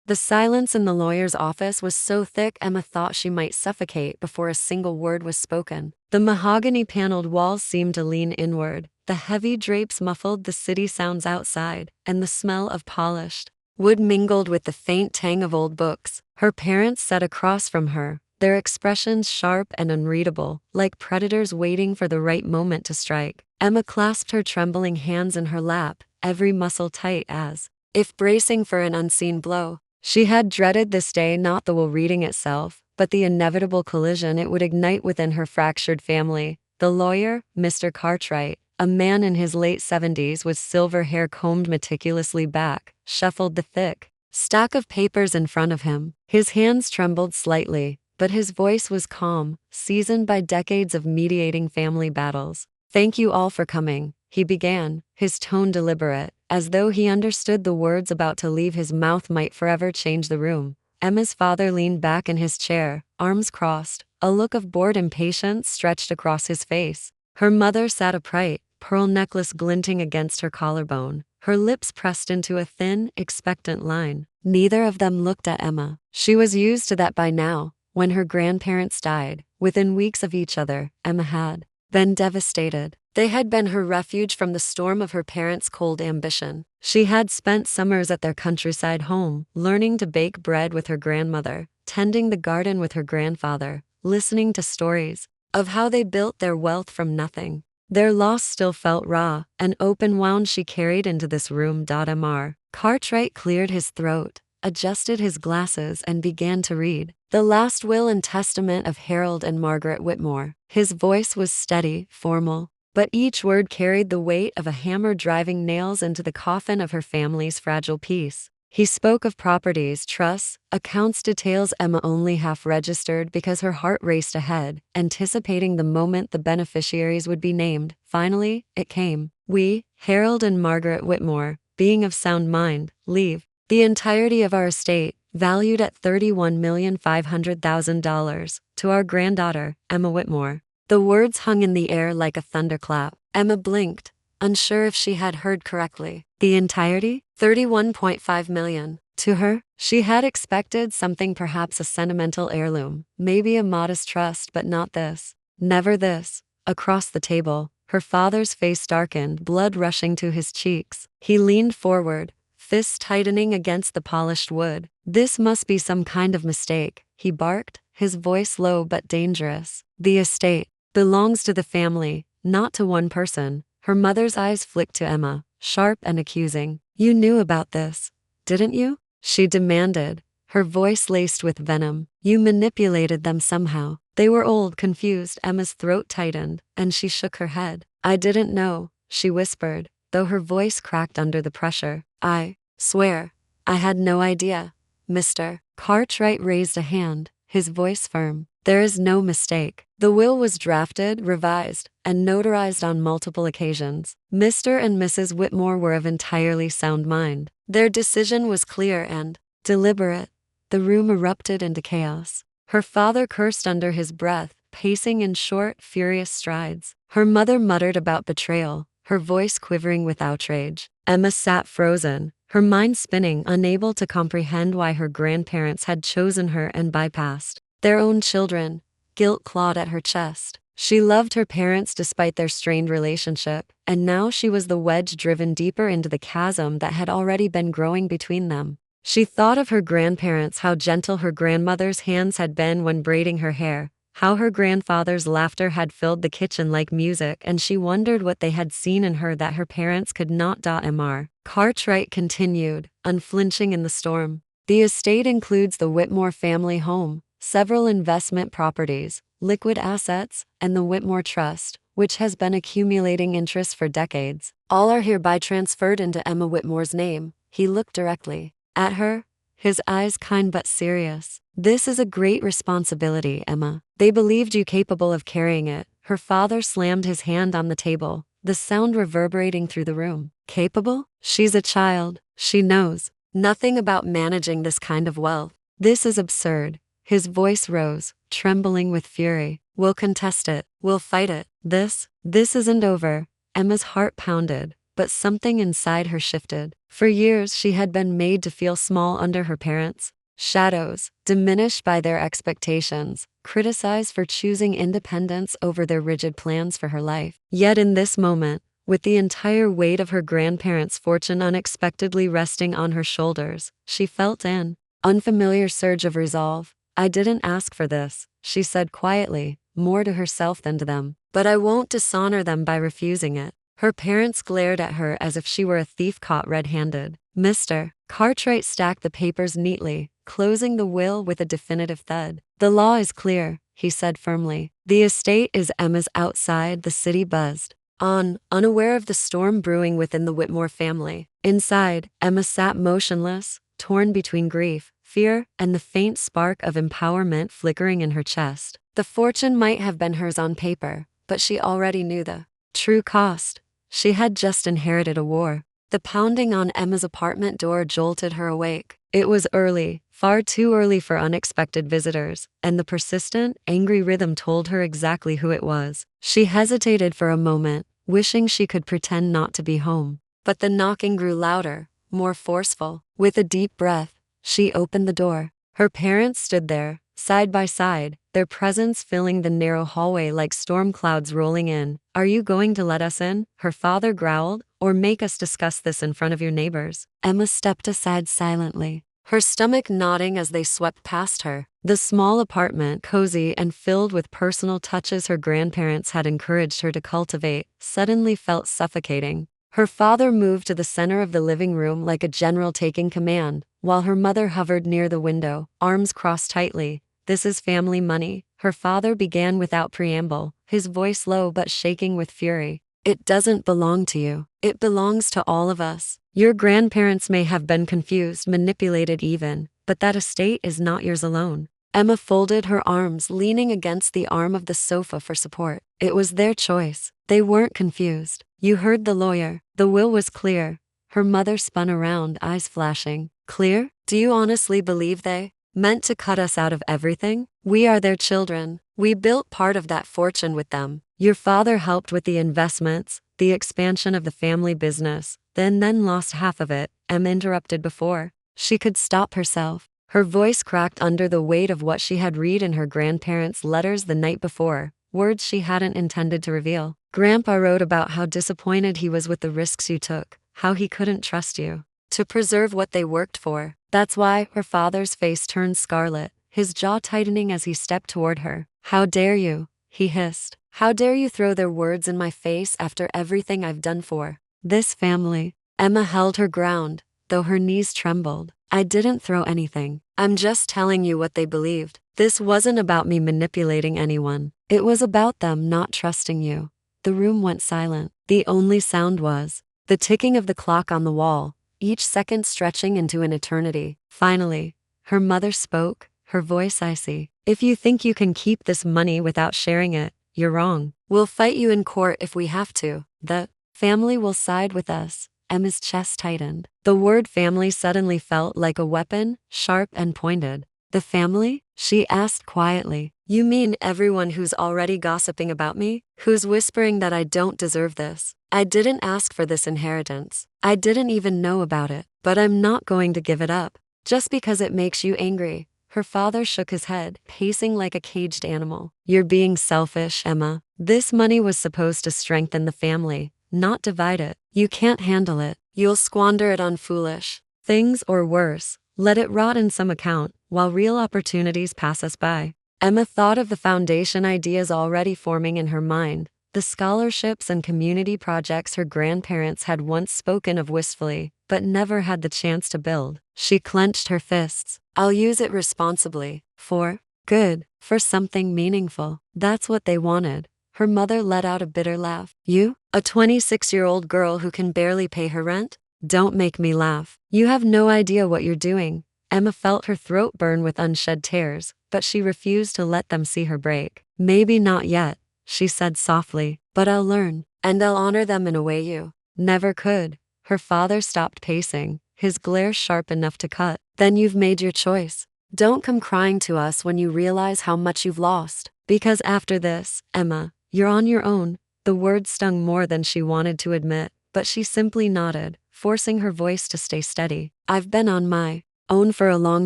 The silence in the lawyer's office was so thick Emma thought she might suffocate before a single word was spoken. The mahogany-paneled walls seemed to lean inward, the heavy drapes muffled the city sounds outside, and the smell of polished wood mingled with the faint tang of old books. Her parents sat across from her, their expressions sharp and unreadable, like predators waiting for the right moment to strike. Emma clasped her trembling hands in her lap, every muscle tight as if bracing for an unseen blow. She had dreaded this day, not the will reading itself, but the inevitable collision it would ignite within her fractured family. The lawyer, Mr. Cartwright, a man in his late 70s with silver hair combed meticulously back, shuffled the thick stack of papers in front of him. His hands trembled slightly, but his voice was calm, seasoned by decades of mediating family battles. "Thank you all for coming," he began, his tone deliberate, as though he understood the words about to leave his mouth might forever change the room. Emma's father leaned back in his chair, arms crossed, a look of bored impatience stretched across his face. Her mother sat upright, pearl necklace glinting against her collarbone, her lips pressed into a thin, expectant line. Neither of them looked at Emma. She was used to that by now. When her grandparents died, within weeks of each other, Emma had been devastated. They had been her refuge from the storm of her parents' cold ambition. She had spent summers at their countryside home, learning to bake bread with her grandmother, tending the garden with her grandfather, listening to stories of how they built their wealth from nothing. Their loss still felt raw, an open wound she carried into this room. Mr. Cartwright cleared his throat, adjusted his glasses and began to read the last will and testament of Harold and Margaret Whitmore. His voice was steady, formal, but each word carried the weight of a hammer driving nails into the coffin of her family's fragile peace. He spoke of properties, trusts, accounts, details Emma only half registered because her heart raced ahead, anticipating the moment the beneficiaries would be named. Finally, it came. "We, Harold and Margaret Whitmore, being of sound mind, leave the entirety of our estate, valued at $31,500,000, to our granddaughter, Emma Whitmore." The words hung in the air like a thunderclap. Emma blinked, unsure if she had heard correctly. The entirety? $31.5 million. To her, she had expected something, perhaps a sentimental heirloom, maybe a modest trust, but not this. Never this. Across the table, her father's face darkened, blood rushing to his cheeks. He leaned forward, fists tightening against the polished wood. "This must be some kind of mistake," he barked, his voice low but dangerous. "The estate belongs to the family, not to one person." Her mother's eyes flicked to Emma, sharp and accusing. "You knew about this, didn't you?" she demanded, her voice laced with venom. "You manipulated them somehow." They were old, confused. Emma's throat tightened, and she shook her head. "I didn't know," she whispered, though her voice cracked under the pressure. "I swear, I had no idea." Mr. Cartwright raised a hand, his voice firm. "There is no mistake. The will was drafted, revised, and notarized on multiple occasions. Mr. and Mrs. Whitmore were of entirely sound mind. Their decision was clear and deliberate." The room erupted into chaos. Her father cursed under his breath, pacing in short, furious strides. Her mother muttered about betrayal, her voice quivering with outrage. Emma sat frozen, her mind spinning, unable to comprehend why her grandparents had chosen her and bypassed their own children. Guilt clawed at her chest. She loved her parents despite their strained relationship, and now she was the wedge driven deeper into the chasm that had already been growing between them. She thought of her grandparents, how gentle her grandmother's hands had been when braiding her hair, how her grandfather's laughter had filled the kitchen like music, and she wondered what they had seen in her that her parents could not. Mr. Cartwright continued, unflinching in the storm. "The estate includes the Whitmore family home, several investment properties, liquid assets, and the Whitmore Trust, which has been accumulating interest for decades. All are hereby transferred into Emma Whitmore's name." He looked directly at her, his eyes kind but serious. "This is a great responsibility, Emma. They believed you capable of carrying it." Her father slammed his hand on the table, the sound reverberating through the room. "Capable? She's a child. She knows nothing about managing this kind of wealth. This is absurd." His voice rose, trembling with fury. "We'll contest it. We'll fight it. This isn't over." Emma's heart pounded, but something inside her shifted. For years, she had been made to feel small under her parents. Shadows, diminished by their expectations, criticized for choosing independence over their rigid plans for her life. Yet in this moment, with the entire weight of her grandparents' fortune unexpectedly resting on her shoulders, she felt an unfamiliar surge of resolve. I didn't ask for this, she said quietly, more to herself than to them. But I won't dishonor them by refusing it. Her parents glared at her as if she were a thief caught red-handed. Mr. Cartwright stacked the papers neatly, closing the will with a definitive thud. The law is clear, he said firmly. The estate is Emma's. Outside, the city buzzed on, unaware of the storm brewing within the Whitmore family. Inside, Emma sat motionless, torn between grief, fear, and the faint spark of empowerment flickering in her chest. The fortune might have been hers on paper, but she already knew the true cost. She had just inherited a war. The pounding on Emma's apartment door jolted her awake. It was early, far too early for unexpected visitors, and the persistent, angry rhythm told her exactly who it was. She hesitated for a moment, wishing she could pretend not to be home. But the knocking grew louder, more forceful. With a deep breath, she opened the door. Her parents stood there, side by side, their presence filling the narrow hallway like storm clouds rolling in. Are you going to let us in? Her father growled, or make us discuss this in front of your neighbors? Emma stepped aside silently, her stomach knotting as they swept past her. The small apartment, cozy and filled with personal touches her grandparents had encouraged her to cultivate, suddenly felt suffocating. Her father moved to the center of the living room like a general taking command, while her mother hovered near the window, arms crossed tightly. This is family money, her father began without preamble, his voice low but shaking with fury. It doesn't belong to you. It belongs to all of us. Your grandparents may have been confused, manipulated even, but that estate is not yours alone. Emma folded her arms, leaning against the arm of the sofa for support. It was their choice. They weren't confused. You heard the lawyer. The will was clear. Her mother spun around, eyes flashing. Clear? Do you honestly believe they meant to cut us out of everything? We are their children. We built part of that fortune with them. Your father helped with the investments, the expansion of the family business, then lost half of it. Emma interrupted before she could stop herself. Her voice cracked under the weight of what she had read in her grandparents' letters the night before, words she hadn't intended to reveal. Grandpa wrote about how disappointed he was with the risks you took, how he couldn't trust you to preserve what they worked for. That's why. Her father's face turned scarlet, his jaw tightening as he stepped toward her. How dare you, he hissed. How dare you throw their words in my face after everything I've done for this family? Emma held her ground, though her knees trembled. I didn't throw anything. I'm just telling you what they believed. This wasn't about me manipulating anyone. It was about them not trusting you. The room went silent. The only sound was the ticking of the clock on the wall, each second stretching into an eternity. Finally, her mother spoke, her voice icy. If you think you can keep this money without sharing it, you're wrong. We'll fight you in court if we have to. The family will side with us. Emma's chest tightened. The word family suddenly felt like a weapon, sharp and pointed. The family? She asked quietly. You mean everyone who's already gossiping about me? Who's whispering that I don't deserve this? I didn't ask for this inheritance. I didn't even know about it. But I'm not going to give it up, just because it makes you angry. Her father shook his head, pacing like a caged animal. You're being selfish, Emma. This money was supposed to strengthen the family, not divide it. You can't handle it. You'll squander it on foolish things or worse. Let it rot in some account, while real opportunities pass us by. Emma thought of the foundation ideas already forming in her mind, the scholarships and community projects her grandparents had once spoken of wistfully, but never had the chance to build. She clenched her fists. I'll use it responsibly. For good. For something meaningful. That's what they wanted. Her mother let out a bitter laugh. You? A 26-year-old girl who can barely pay her rent? Don't make me laugh. You have no idea what you're doing. Emma felt her throat burn with unshed tears, but she refused to let them see her break. Maybe not yet, she said softly, but I'll learn, and I'll honor them in a way you never could. Her father stopped pacing, his glare sharp enough to cut. Then you've made your choice. Don't come crying to us when you realize how much you've lost. Because after this, Emma, you're on your own. The word stung more than she wanted to admit, but she simply nodded, forcing her voice to stay steady. I've been on my own for a long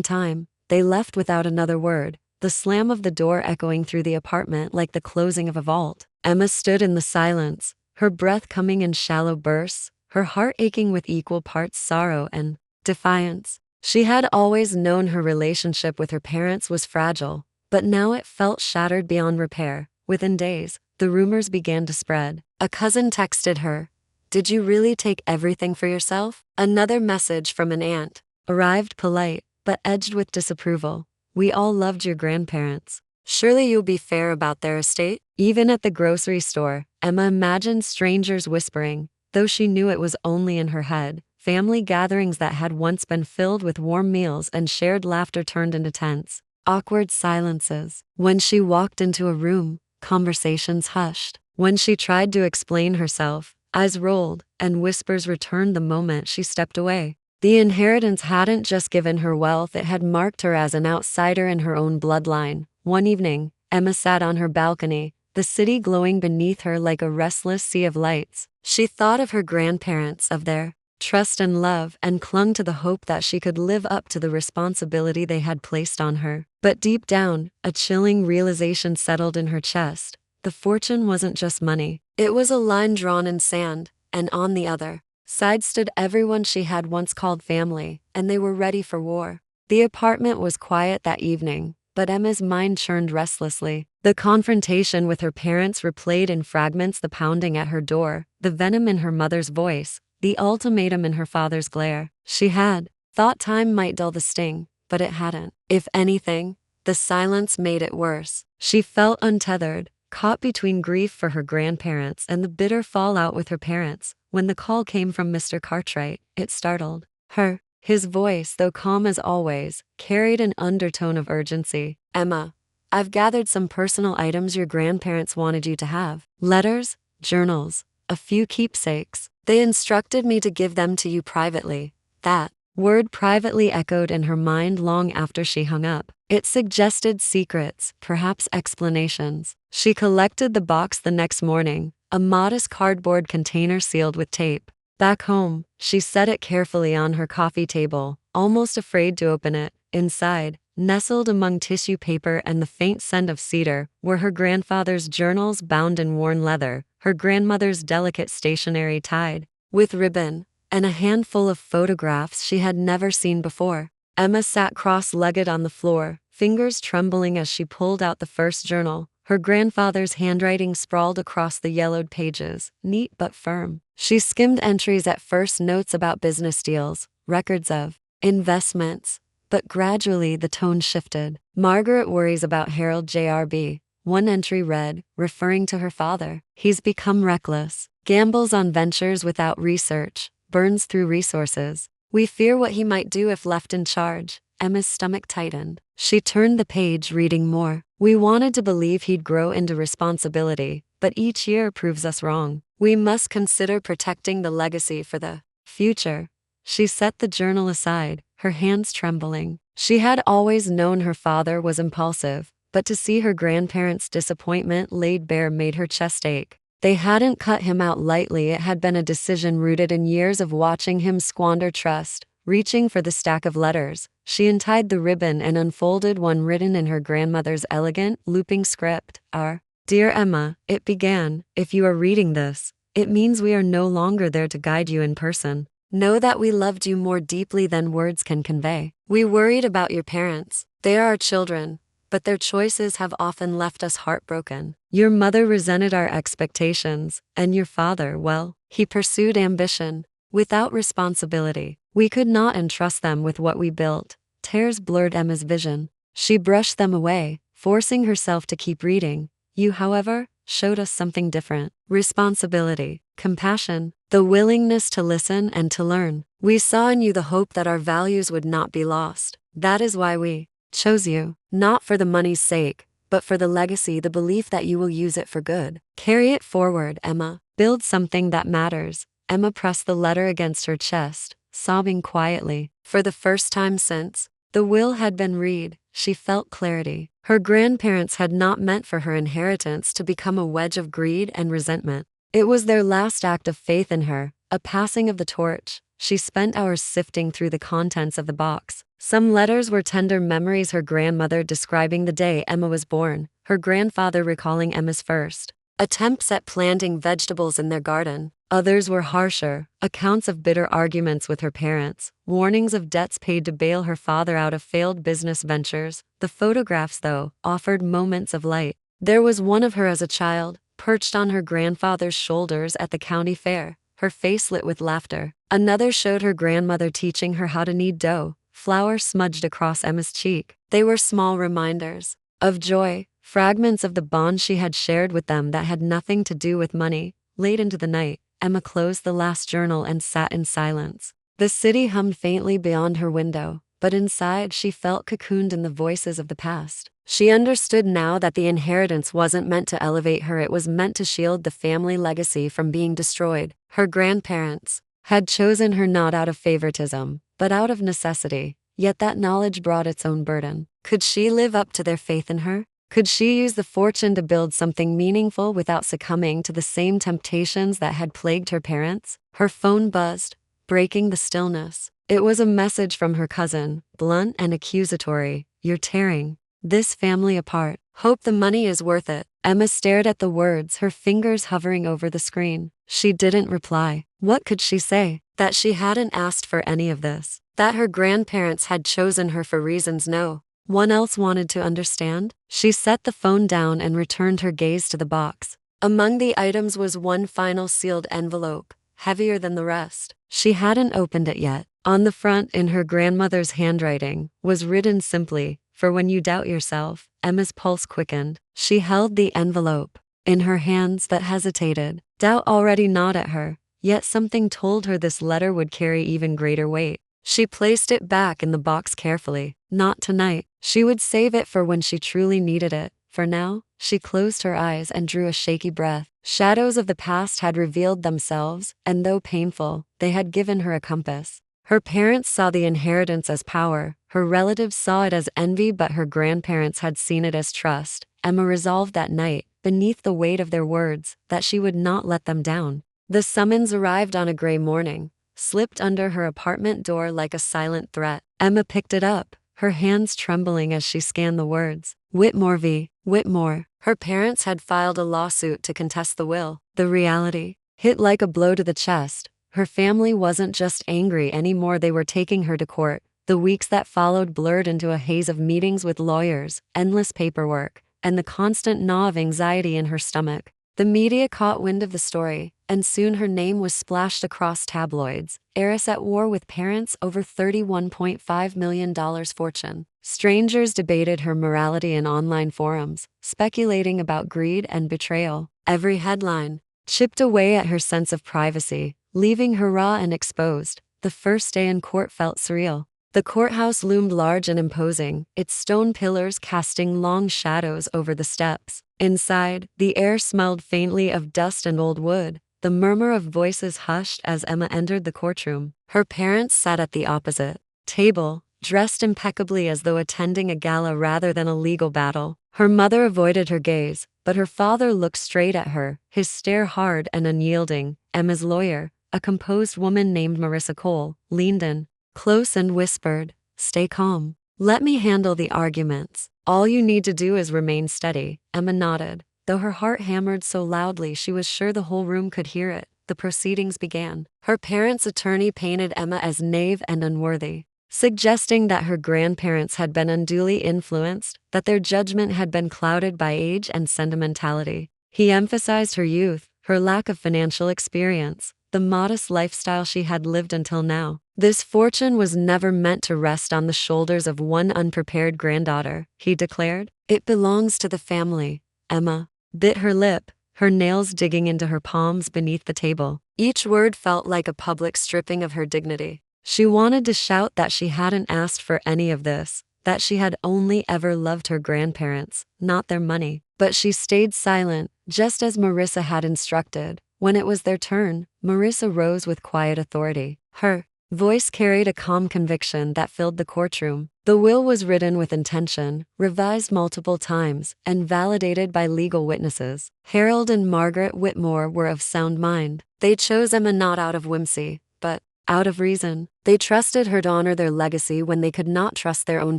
time. They left without another word, the slam of the door echoing through the apartment like the closing of a vault. Emma stood in the silence, her breath coming in shallow bursts, her heart aching with equal parts sorrow and defiance. She had always known her relationship with her parents was fragile, but now it felt shattered beyond repair. Within days, the rumors began to spread. A cousin texted her, "Did you really take everything for yourself?" Another message from an aunt arrived, polite, but edged with disapproval. "We all loved your grandparents. Surely you'll be fair about their estate?" Even at the grocery store, Emma imagined strangers whispering, though she knew it was only in her head. Family gatherings that had once been filled with warm meals and shared laughter turned into tense, awkward silences. When she walked into a room, conversations hushed. When she tried to explain herself, eyes rolled, and whispers returned the moment she stepped away. The inheritance hadn't just given her wealth, it had marked her as an outsider in her own bloodline. One evening, Emma sat on her balcony, the city glowing beneath her like a restless sea of lights. She thought of her grandparents, of their trust and love, and clung to the hope that she could live up to the responsibility they had placed on her. But deep down, a chilling realization settled in her chest. The fortune wasn't just money. It was a line drawn in sand, and on the other side stood everyone she had once called family, and they were ready for war. The apartment was quiet that evening, but Emma's mind churned restlessly. The confrontation with her parents replayed in fragments, the pounding at her door, the venom in her mother's voice, the ultimatum in her father's glare. She had thought time might dull the sting, but it hadn't. If anything, the silence made it worse. She felt untethered, caught between grief for her grandparents and the bitter fallout with her parents. When the call came from Mr. Cartwright, it startled her. His voice, though calm as always, carried an undertone of urgency. "Emma, I've gathered some personal items your grandparents wanted you to have. Letters, journals, a few keepsakes. They instructed me to give them to you privately." That word privately echoed in her mind long after she hung up. It suggested secrets, perhaps explanations. She collected the box the next morning, a modest cardboard container sealed with tape. Back home, she set it carefully on her coffee table, almost afraid to open it. Inside, nestled among tissue paper and the faint scent of cedar, were her grandfather's journals bound in worn leather, her grandmother's delicate stationery tied with ribbon, and a handful of photographs she had never seen before. Emma sat cross-legged on the floor, fingers trembling as she pulled out the first journal. Her grandfather's handwriting sprawled across the yellowed pages, neat but firm. She skimmed entries at first, notes about business deals, records of investments, but gradually the tone shifted. "Margaret worries about Harold JRB." One entry read, referring to her father. "He's become reckless, gambles on ventures without research, burns through resources. We fear what he might do if left in charge." Emma's stomach tightened. She turned the page, reading more. "We wanted to believe he'd grow into responsibility, but each year proves us wrong. We must consider protecting the legacy for the future." She set the journal aside, her hands trembling. She had always known her father was impulsive, but to see her grandparents' disappointment laid bare made her chest ache. They hadn't cut him out lightly, it had been a decision rooted in years of watching him squander trust. Reaching for the stack of letters, she untied the ribbon and unfolded one written in her grandmother's elegant, looping script. "Our dear Emma," it began, "if you are reading this, it means we are no longer there to guide you in person. Know that we loved you more deeply than words can convey. We worried about your parents. They are our children, but their choices have often left us heartbroken. Your mother resented our expectations, and your father, well, he pursued ambition without responsibility. We could not entrust them with what we built." Tears blurred Emma's vision. She brushed them away, forcing herself to keep reading. "You, however, showed us something different. Responsibility, compassion, the willingness to listen and to learn. We saw in you the hope that our values would not be lost. That is why we chose you, not for the money's sake, but for the legacy, the belief that you will use it for good. Carry it forward, Emma. Build something that matters." Emma pressed the letter against her chest, sobbing quietly. For the first time since the will had been read, she felt clarity. Her grandparents had not meant for her inheritance to become a wedge of greed and resentment. It was their last act of faith in her, A passing of the torch. She spent hours sifting through the contents of the box. Some letters were tender memories, her grandmother describing the day Emma was born, her grandfather recalling Emma's first attempts at planting vegetables in their garden. Others were harsher, accounts of bitter arguments with her parents, warnings of debts paid to bail her father out of failed business ventures. The photographs, though, offered moments of light. There was one of her as a child, perched on her grandfather's shoulders at the county fair, her face lit with laughter. Another showed her grandmother teaching her how to knead dough, flour smudged across Emma's cheek. They were small reminders of joy, fragments of the bond she had shared with them that had nothing to do with money. Late into the night, Emma closed the last journal and sat in silence. The city hummed faintly beyond her window, but inside she felt cocooned in the voices of the past. She understood now that the inheritance wasn't meant to elevate her, it was meant to shield the family legacy from being destroyed. Her grandparents had chosen her not out of favoritism, but out of necessity, yet that knowledge brought its own burden. Could she live up to their faith in her? Could she use the fortune to build something meaningful without succumbing to the same temptations that had plagued her parents? Her phone buzzed, breaking the stillness. It was a message from her cousin, blunt and accusatory. "You're tearing this family apart. Hope the money is worth it." Emma stared at the words, her fingers hovering over the screen. She didn't reply. What could she say? That she hadn't asked for any of this. That her grandparents had chosen her for reasons no one else wanted to understand? She set the phone down and returned her gaze to the box. Among the items was one final sealed envelope, heavier than the rest. She hadn't opened it yet. On the front, in her grandmother's handwriting, was written simply, "For when you doubt yourself." Emma's pulse quickened. She held the envelope in her hands but hesitated. Doubt already gnawed at her, yet something told her this letter would carry even greater weight. She placed it back in the box carefully. Not tonight. She would save it for when she truly needed it. For now, she closed her eyes and drew a shaky breath. Shadows of the past had revealed themselves, and though painful, they had given her a compass. Her parents saw the inheritance as power, her relatives saw it as envy, but her grandparents had seen it as trust. Emma resolved that night, beneath the weight of their words, that she would not let them down. The summons arrived on a gray morning, slipped under her apartment door like a silent threat. Emma picked it up, her hands trembling as she scanned the words. Whitmore v. Whitmore. Her parents had filed a lawsuit to contest the will. The reality hit like a blow to the chest. Her family wasn't just angry anymore, they were taking her to court. The weeks that followed blurred into a haze of meetings with lawyers, endless paperwork, and the constant gnaw of anxiety in her stomach. The media caught wind of the story, and soon her name was splashed across tabloids. Heiress at war with parents over $31.5 million fortune. Strangers debated her morality in online forums, speculating about greed and betrayal. Every headline chipped away at her sense of privacy, leaving her raw and exposed. The first day in court felt surreal. The courthouse loomed large and imposing, its stone pillars casting long shadows over the steps. Inside, the air smelled faintly of dust and old wood. The murmur of voices hushed as Emma entered the courtroom. Her parents sat at the opposite table, dressed impeccably as though attending a gala rather than a legal battle. Her mother avoided her gaze, but her father looked straight at her, his stare hard and unyielding. Emma's lawyer, a composed woman named Marissa Cole, leaned in close and whispered, "Stay calm. Let me handle the arguments. All you need to do is remain steady." Emma nodded, though her heart hammered so loudly she was sure the whole room could hear it. The proceedings began. Her parents' attorney painted Emma as naive and unworthy, suggesting that her grandparents had been unduly influenced, that their judgment had been clouded by age and sentimentality. He emphasized her youth, her lack of financial experience, the modest lifestyle she had lived until now. This fortune was never meant to rest on the shoulders of one unprepared granddaughter, he declared. It belongs to the family. Emma bit her lip, her nails digging into her palms beneath the table. Each word felt like a public stripping of her dignity. She wanted to shout that she hadn't asked for any of this, that she had only ever loved her grandparents, not their money. But she stayed silent, just as Marissa had instructed. When it was their turn, Marissa rose with quiet authority. Her voice carried a calm conviction that filled the courtroom. The will was written with intention, revised multiple times, and validated by legal witnesses. Harold and Margaret Whitmore were of sound mind. They chose Emma not out of whimsy, but out of reason. They trusted her to honor their legacy when they could not trust their own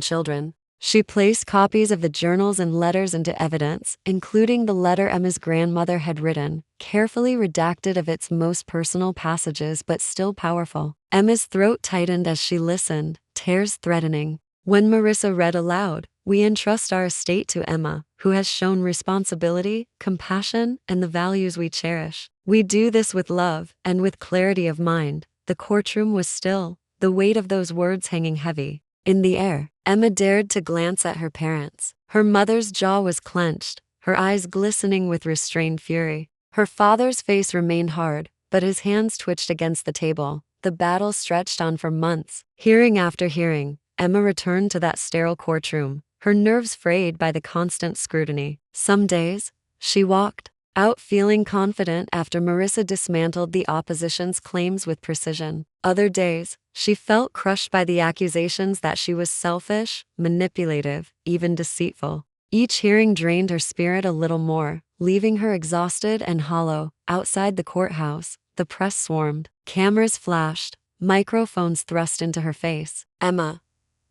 children. She placed copies of the journals and letters into evidence, including the letter Emma's grandmother had written, carefully redacted of its most personal passages but still powerful. Emma's throat tightened as she listened, tears threatening. When Marissa read aloud, "We entrust our estate to Emma, who has shown responsibility, compassion, and the values we cherish. We do this with love and with clarity of mind." The courtroom was still, the weight of those words hanging heavy in the air. Emma dared to glance at her parents. Her mother's jaw was clenched, her eyes glistening with restrained fury. Her father's face remained hard, but his hands twitched against the table. The battle stretched on for months. Hearing after hearing, Emma returned to that sterile courtroom, her nerves frayed by the constant scrutiny. Some days, she walked out feeling confident after Marissa dismantled the opposition's claims with precision. Other days, she felt crushed by the accusations that she was selfish, manipulative, even deceitful. Each hearing drained her spirit a little more, leaving her exhausted and hollow. Outside the courthouse, the press swarmed. Cameras flashed, microphones thrust into her face. "Emma,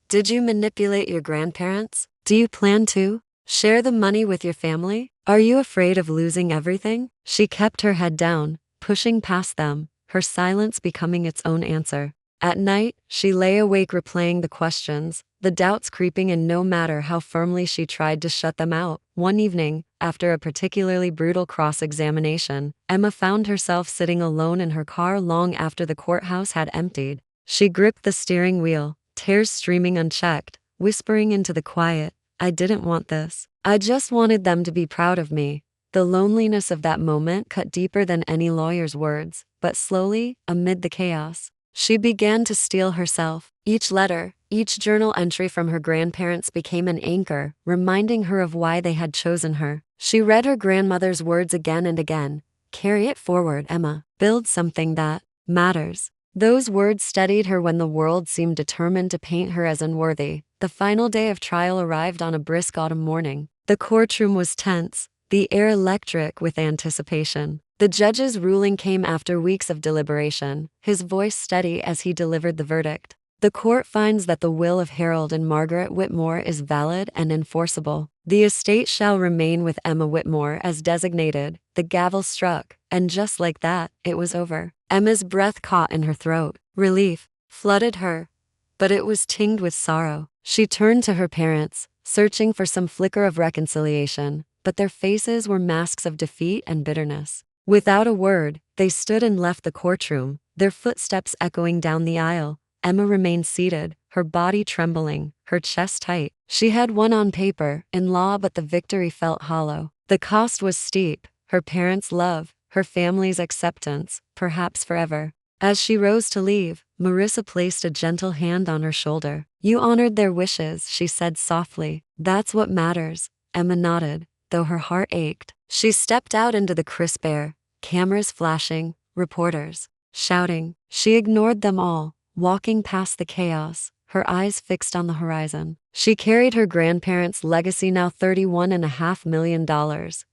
did you manipulate your grandparents? Do you plan to share the money with your family? Are you afraid of losing everything?" She kept her head down, pushing past them, her silence becoming its own answer. At night, she lay awake replaying the questions, the doubts creeping in no matter how firmly she tried to shut them out. One evening, after a particularly brutal cross-examination, Emma found herself sitting alone in her car long after the courthouse had emptied. She gripped the steering wheel, tears streaming unchecked, whispering into the quiet, "I didn't want this. I just wanted them to be proud of me." The loneliness of that moment cut deeper than any lawyer's words, but slowly, amid the chaos, she began to steel herself. Each letter, each journal entry from her grandparents became an anchor, reminding her of why they had chosen her. She read her grandmother's words again and again. "Carry it forward, Emma. Build something that matters." Those words steadied her when the world seemed determined to paint her as unworthy. The final day of trial arrived on a brisk autumn morning. The courtroom was tense, the air electric with anticipation. The judge's ruling came after weeks of deliberation, his voice steady as he delivered the verdict. "The court finds that the will of Harold and Margaret Whitmore is valid and enforceable. The estate shall remain with Emma Whitmore as designated." The gavel struck, and just like that, it was over. Emma's breath caught in her throat. Relief flooded her, but it was tinged with sorrow. She turned to her parents, searching for some flicker of reconciliation, but their faces were masks of defeat and bitterness. Without a word, they stood and left the courtroom, their footsteps echoing down the aisle. Emma remained seated, her body trembling, her chest tight. She had won on paper, in law, but the victory felt hollow. The cost was steep, her parents' love, her family's acceptance, perhaps forever. As she rose to leave, Marissa placed a gentle hand on her shoulder. "You honored their wishes," she said softly. "That's what matters." Emma nodded, though her heart ached. She stepped out into the crisp air, cameras flashing, reporters shouting. She ignored them all, walking past the chaos, her eyes fixed on the horizon. She carried her grandparents' legacy, now $31.5 million.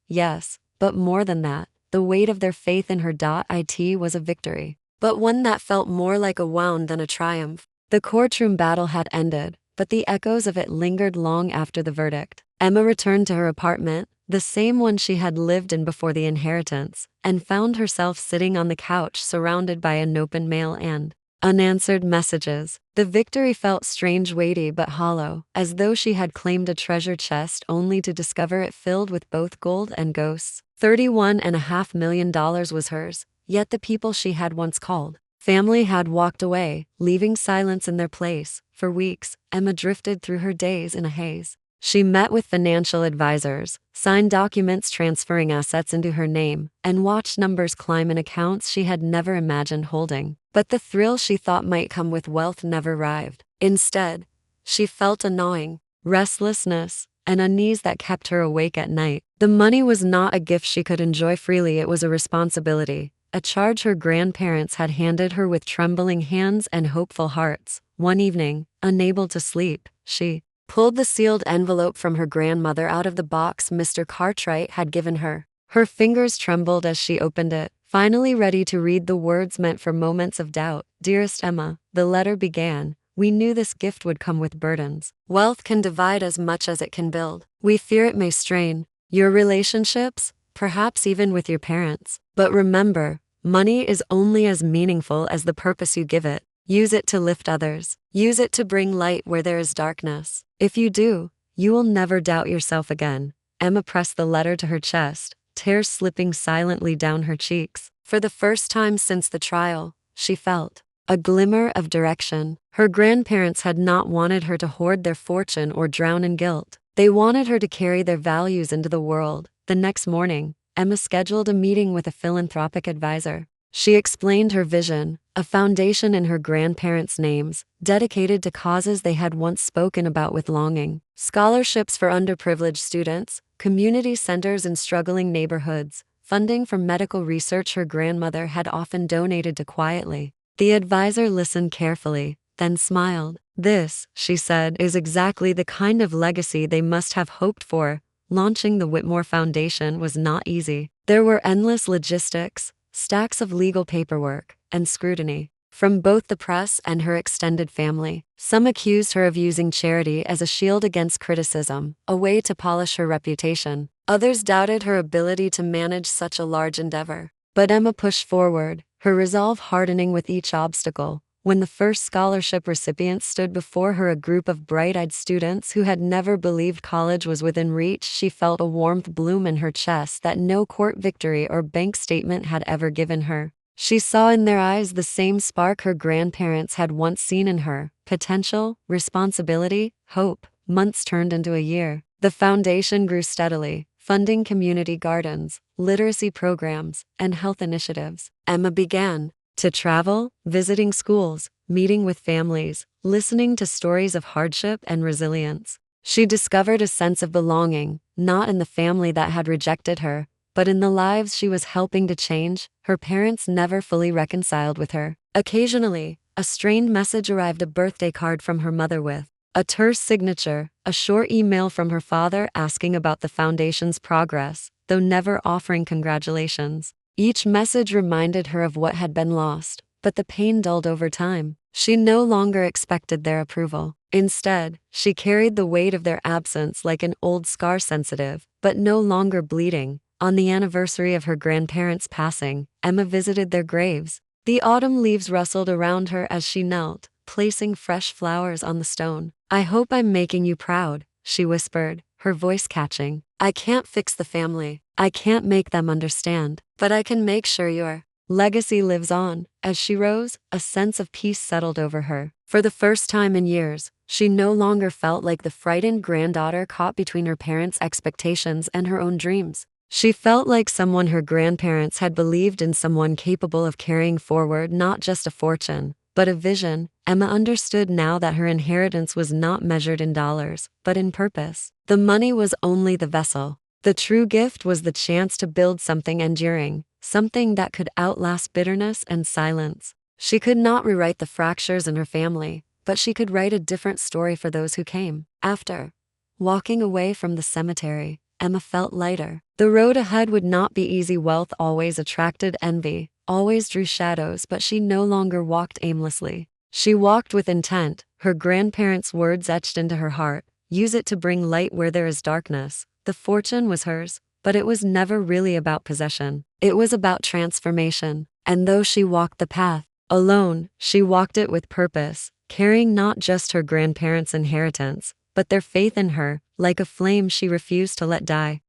Yes, but more than that, the weight of their faith in her. It was a victory, but one that felt more like a wound than a triumph. The courtroom battle had ended, but the echoes of it lingered long after the verdict. Emma returned to her apartment, the same one she had lived in before the inheritance, and found herself sitting on the couch surrounded by unopened mail and unanswered messages. The victory felt strange, weighty but hollow, as though she had claimed a treasure chest only to discover it filled with both gold and ghosts. $31.5 million was hers, yet the people she had once called family had walked away, leaving silence in their place. For weeks, Emma drifted through her days in a haze. She met with financial advisors, signed documents transferring assets into her name, and watched numbers climb in accounts she had never imagined holding. But the thrill she thought might come with wealth never arrived. Instead, she felt a gnawing restlessness, and unease that kept her awake at night. The money was not a gift she could enjoy freely, it was a responsibility, a charge her grandparents had handed her with trembling hands and hopeful hearts. One evening, unable to sleep, she pulled the sealed envelope from her grandmother out of the box Mr. Cartwright had given her. Her fingers trembled as she opened it, finally ready to read the words meant for moments of doubt. "Dearest Emma," the letter began, "we knew this gift would come with burdens. Wealth can divide as much as it can build. We fear it may strain your relationships, perhaps even with your parents. But remember, money is only as meaningful as the purpose you give it. Use it to lift others. Use it to bring light where there is darkness. If you do, you will never doubt yourself again." Emma pressed the letter to her chest, tears slipping silently down her cheeks. For the first time since the trial, she felt a glimmer of direction. Her grandparents had not wanted her to hoard their fortune or drown in guilt. They wanted her to carry their values into the world. The next morning, Emma scheduled a meeting with a philanthropic advisor. She explained her vision, a foundation in her grandparents' names, dedicated to causes they had once spoken about with longing. Scholarships for underprivileged students, community centers in struggling neighborhoods, funding for medical research her grandmother had often donated to quietly. The advisor listened carefully, then smiled. "This," she said, "is exactly the kind of legacy they must have hoped for." Launching the Whitmore Foundation was not easy. There were endless logistics, stacks of legal paperwork, and scrutiny from both the press and her extended family. Some accused her of using charity as a shield against criticism, a way to polish her reputation. Others doubted her ability to manage such a large endeavor. But Emma pushed forward, her resolve hardening with each obstacle. When the first scholarship recipients stood before her, a group of bright-eyed students who had never believed college was within reach, she felt a warmth bloom in her chest that no court victory or bank statement had ever given her. She saw in their eyes the same spark her grandparents had once seen in her: potential, responsibility, hope. Months turned into a year. The foundation grew steadily, funding community gardens, literacy programs, and health initiatives. Emma began to travel, visiting schools, meeting with families, listening to stories of hardship and resilience. She discovered a sense of belonging, not in the family that had rejected her, but in the lives she was helping to change. Her parents never fully reconciled with her. Occasionally, a strained message arrived, a birthday card from her mother with a terse signature, a short email from her father asking about the foundation's progress, though never offering congratulations. Each message reminded her of what had been lost, but the pain dulled over time. She no longer expected their approval. Instead, she carried the weight of their absence like an old scar, sensitive, but no longer bleeding. On the anniversary of her grandparents' passing, Emma visited their graves. The autumn leaves rustled around her as she knelt, placing fresh flowers on the stone. "I hope I'm making you proud," she whispered, her voice catching. "I can't fix the family. I can't make them understand, but I can make sure your legacy lives on." As she rose, a sense of peace settled over her. For the first time in years, she no longer felt like the frightened granddaughter caught between her parents' expectations and her own dreams. She felt like someone her grandparents had believed in, someone capable of carrying forward not just a fortune, but a vision. Emma understood now that her inheritance was not measured in dollars, but in purpose. The money was only the vessel. The true gift was the chance to build something enduring, something that could outlast bitterness and silence. She could not rewrite the fractures in her family, but she could write a different story for those who came after. Walking away from the cemetery, Emma felt lighter. The road ahead would not be easy. Wealth always attracted envy, always drew shadows, but she no longer walked aimlessly. She walked with intent, her grandparents' words etched into her heart: "Use it to bring light where there is darkness." The fortune was hers, but it was never really about possession. It was about transformation. And though she walked the path alone, she walked it with purpose, carrying not just her grandparents' inheritance, but their faith in her. Like a flame she refused to let die.